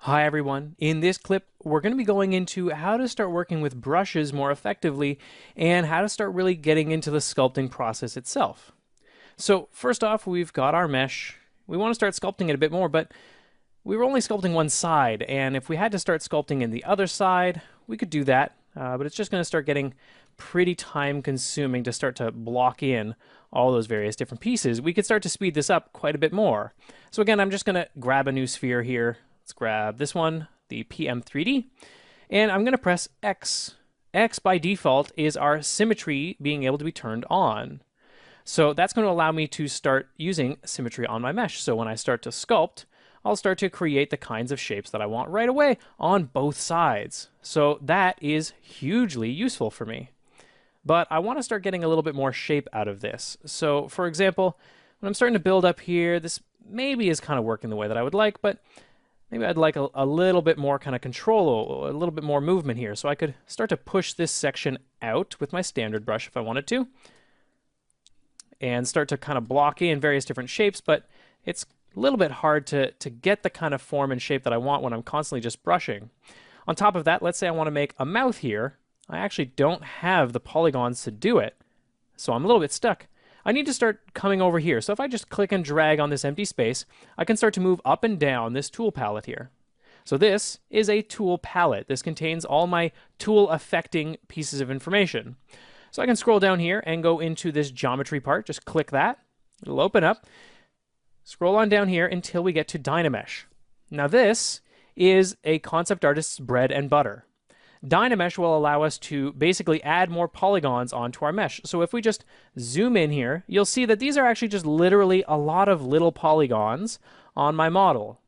Hi everyone. In this clip, we're going to be going into how to start working with brushes more effectively and how to start really getting into the sculpting process itself. So first off, we've got our mesh. We want to start sculpting it a bit more, but we were only sculpting one side, and if we had to start sculpting in the other side, we could do that, but it's just going to start getting pretty time consuming to start to block in all those various different pieces. We could start to speed this up quite a bit more. So again, I'm just going to grab a new sphere here. Let's grab this one, the PM3D, and I'm going to press X. X by default is our symmetry being able to be turned on. So that's going to allow me to start using symmetry on my mesh. So when I start to sculpt, I'll start to create the kinds of shapes that I want right away on both sides. So that is hugely useful for me. But I want to start getting a little bit more shape out of this. So for example, when I'm starting to build up here, this maybe is kind of working the way that I would like, but maybe I'd like a little bit more kind of control, a little bit more movement here. So I could start to push this section out with my standard brush if I wanted to, and start to kind of block in various different shapes, but it's a little bit hard to get the kind of form and shape that I want when I'm constantly just brushing. On top of that, let's say I want to make a mouth here. I actually don't have the polygons to do it, so I'm a little bit stuck. I need to start coming over here. So if I just click and drag on this empty space, I can start to move up and down this tool palette here. So this is a tool palette. This contains all my tool affecting pieces of information. So I can scroll down here and go into this geometry part. Just click that. It'll open up. Scroll on down here until we get to Dynamesh. Now this is a concept artist's bread and butter. Dynamesh will allow us to basically add more polygons onto our mesh. So if we just zoom in here, you'll see that these are actually just literally a lot of little polygons on my model.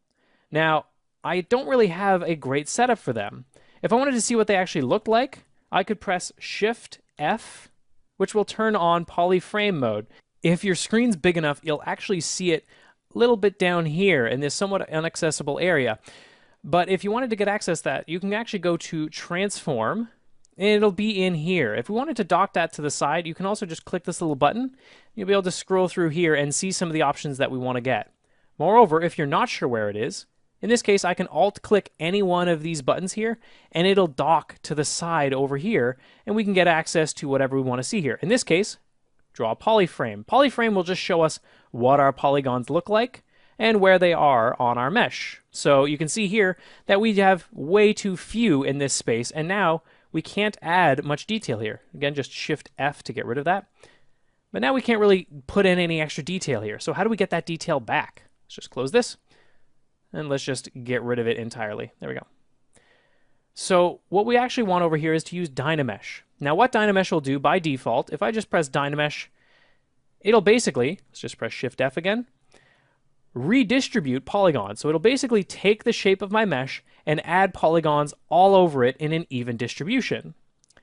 Now, I don't really have a great setup for them. If I wanted to see what they actually looked like, I could press Shift F, which will turn on polyframe mode. If your screen's big enough, you'll actually see it a little bit down here in this somewhat inaccessible area. But if you wanted to get access to that, you can actually go to Transform, and it'll be in here. If we wanted to dock that to the side, you can also just click this little button. You'll be able to scroll through here and see some of the options that we want to get. Moreover, if you're not sure where it is, in this case, I can Alt-click any one of these buttons here, and it'll dock to the side over here, and we can get access to whatever we want to see here. In this case, draw a polyframe. Polyframe will just show us what our polygons look like and where they are on our mesh. So you can see here that we have way too few in this space, and now we can't add much detail here. Again, just Shift F to get rid of that. But now we can't really put in any extra detail here. So how do we get that detail back? Let's just close this, and let's just get rid of it entirely. There we go. So what we actually want over here is to use Dynamesh. Now what Dynamesh will do by default, if I just press Dynamesh, it'll basically, let's just press Shift F again, redistribute polygons. So it'll basically take the shape of my mesh and add polygons all over it in an even distribution.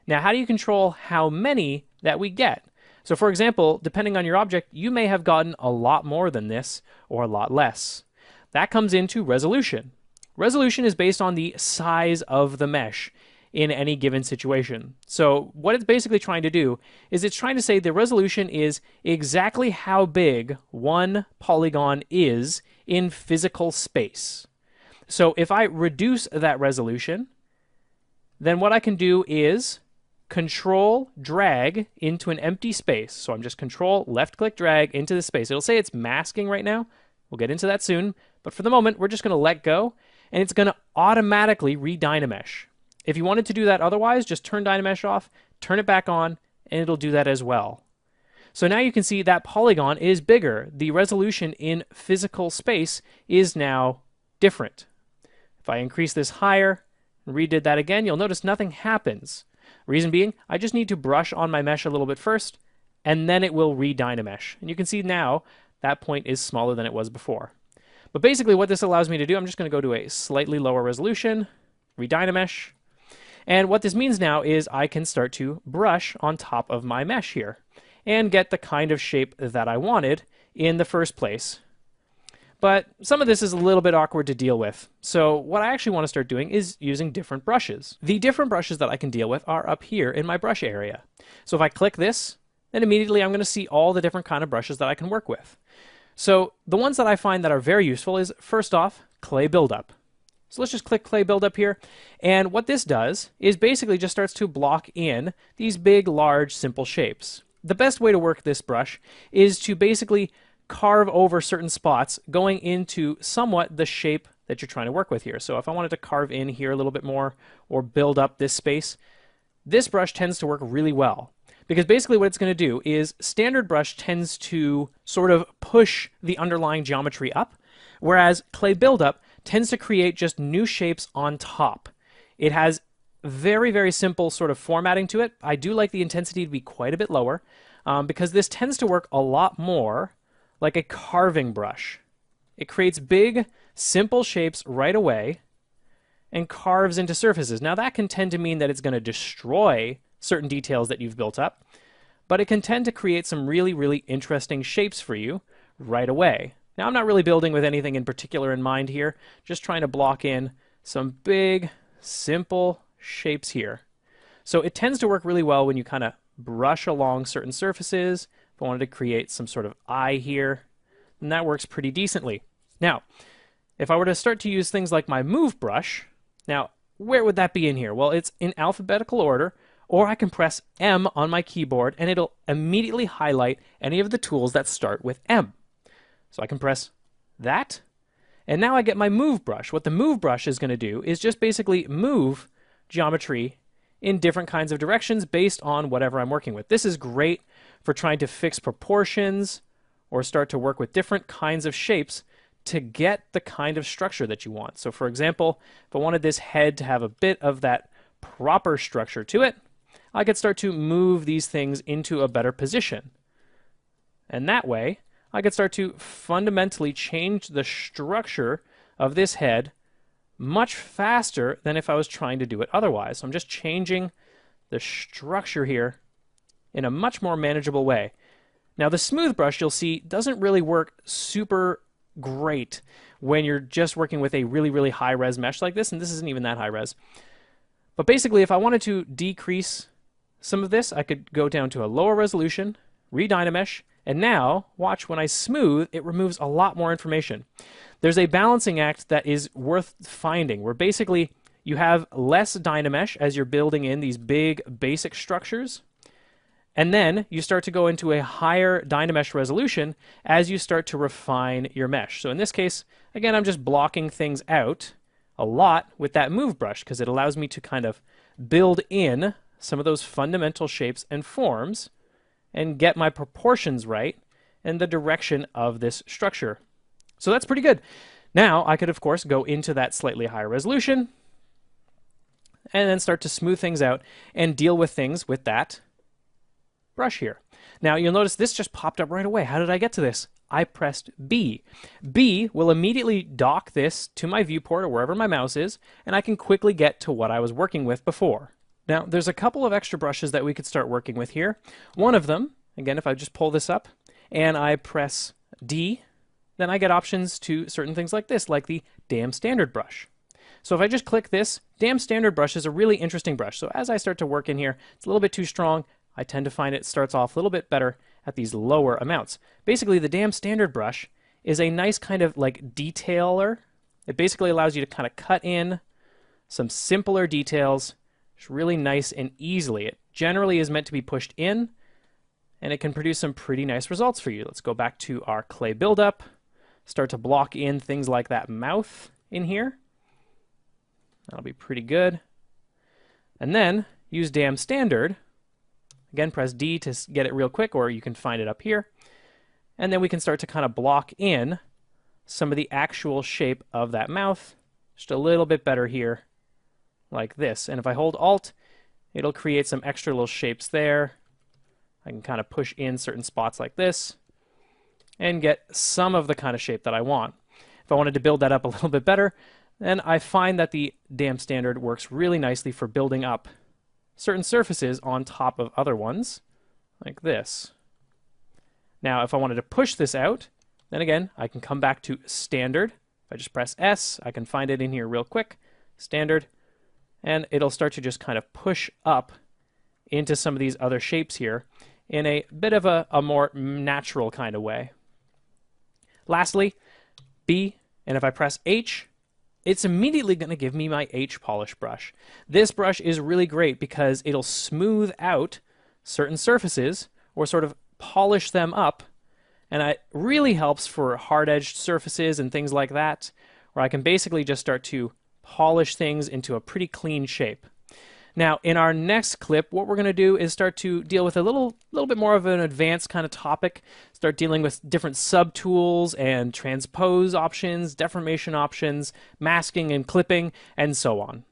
Now, how do you control how many that we get? So for example, depending on your object, you may have gotten a lot more than this or a lot less. That comes into resolution. Resolution is based on the size of the mesh in any given situation. So what it's basically trying to do is it's trying to say the resolution is exactly how big one polygon is in physical space. So if I reduce that resolution, then what I can do is Control drag into an empty space. So I'm just Control left click drag into the space. It'll say it's masking right now. We'll get into that soon. But for the moment, we're just going to let go, and it's going to automatically re-Dynamesh. If you wanted to do that otherwise, just turn Dynamesh off, turn it back on, and it'll do that as well. So now you can see that polygon is bigger. The resolution in physical space is now different. If I increase this higher and redid that again, you'll notice nothing happens. Reason being, I just need to brush on my mesh a little bit first, and then it will re-Dynamesh. And you can see now that point is smaller than it was before. But basically what this allows me to do, I'm just going to go to a slightly lower resolution, re-Dynamesh. And what this means now is I can start to brush on top of my mesh here and get the kind of shape that I wanted in the first place. But some of this is a little bit awkward to deal with. So what I actually want to start doing is using different brushes. The different brushes that I can deal with are up here in my brush area. So if I click this, then immediately I'm going to see all the different kind of brushes that I can work with. So the ones that I find that are very useful is, first off, clay buildup. So let's just click clay buildup here. And what this does is basically just starts to block in these big, large, simple shapes. The best way to work this brush is to basically carve over certain spots going into somewhat the shape that you're trying to work with here. So if I wanted to carve in here a little bit more or build up this space, this brush tends to work really well. Because basically what it's going to do is standard brush tends to sort of push the underlying geometry up, whereas clay buildup tends to create just new shapes on top. It has very, very simple sort of formatting to it. I do like the intensity to be quite a bit lower because this tends to work a lot more like a carving brush. It creates big, simple shapes right away and carves into surfaces. Now that can tend to mean that it's going to destroy certain details that you've built up, but it can tend to create some really, really interesting shapes for you right away. Now, I'm not really building with anything in particular in mind here, just trying to block in some big, simple shapes here. So it tends to work really well when you kind of brush along certain surfaces. If I wanted to create some sort of eye here, then that works pretty decently. Now, if I were to start to use things like my move brush, now, where would that be in here? Well, it's in alphabetical order, or I can press M on my keyboard and it'll immediately highlight any of the tools that start with M. So I can press that, and now I get my move brush. What the move brush is going to do is just basically move geometry in different kinds of directions based on whatever I'm working with. This is great for trying to fix proportions or start to work with different kinds of shapes to get the kind of structure that you want. So for example, if I wanted this head to have a bit of that proper structure to it, I could start to move these things into a better position. And that way, I could start to fundamentally change the structure of this head much faster than if I was trying to do it otherwise. So I'm just changing the structure here in a much more manageable way. Now the smooth brush, you'll see, doesn't really work super great when you're just working with a really, really high-res mesh like this, and this isn't even that high-res. But basically, if I wanted to decrease some of this, I could go down to a lower resolution, re-Dynamesh, and now, watch, when I smooth, it removes a lot more information. There's a balancing act that is worth finding, where basically you have less Dynamesh as you're building in these big basic structures, and then you start to go into a higher Dynamesh resolution as you start to refine your mesh. So in this case, again, I'm just blocking things out a lot with that move brush because it allows me to kind of build in some of those fundamental shapes and forms and get my proportions right and the direction of this structure. So that's pretty good. Now I could, of course, go into that slightly higher resolution and then start to smooth things out and deal with things with that brush here. Now you'll notice this just popped up right away. How did I get to this? I pressed B. B will immediately dock this to my viewport or wherever my mouse is, and I can quickly get to what I was working with before. Now, there's a couple of extra brushes that we could start working with here. One of them, again, if I just pull this up and I press D, then I get options to certain things like this, like the Damn Standard brush. So if I just click this, Damn Standard brush is a really interesting brush. So as I start to work in here, it's a little bit too strong. I tend to find it starts off a little bit better at these lower amounts. Basically, the Damn Standard brush is a nice kind of like detailer. It basically allows you to kind of cut in some simpler details. It's really nice and easily. It generally is meant to be pushed in, and it can produce some pretty nice results for you. Let's go back to our clay buildup, start to block in things like that mouth in here. That'll be pretty good. And then use Damn Standard. Again, press D to get it real quick, or you can find it up here. And then we can start to kind of block in some of the actual shape of that mouth. Just a little bit better here, like this. And if I hold Alt, it'll create some extra little shapes there. I can kind of push in certain spots like this and get some of the kind of shape that I want. If I wanted to build that up a little bit better, then I find that the Damn Standard works really nicely for building up certain surfaces on top of other ones, like this. Now, if I wanted to push this out, then again, I can come back to Standard. If I just press S, I can find it in here real quick, Standard, and it'll start to just kind of push up into some of these other shapes here in a bit of a more natural kind of way. Lastly, B, and if I press H, it's immediately going to give me my H polish brush. This brush is really great because it'll smooth out certain surfaces or sort of polish them up, and it really helps for hard-edged surfaces and things like that, where I can basically just start to polish things into a pretty clean shape. Now, in our next clip, what we're going to do is start to deal with a little bit more of an advanced kind of topic, start dealing with different subtools and transpose options, deformation options, masking and clipping, and so on.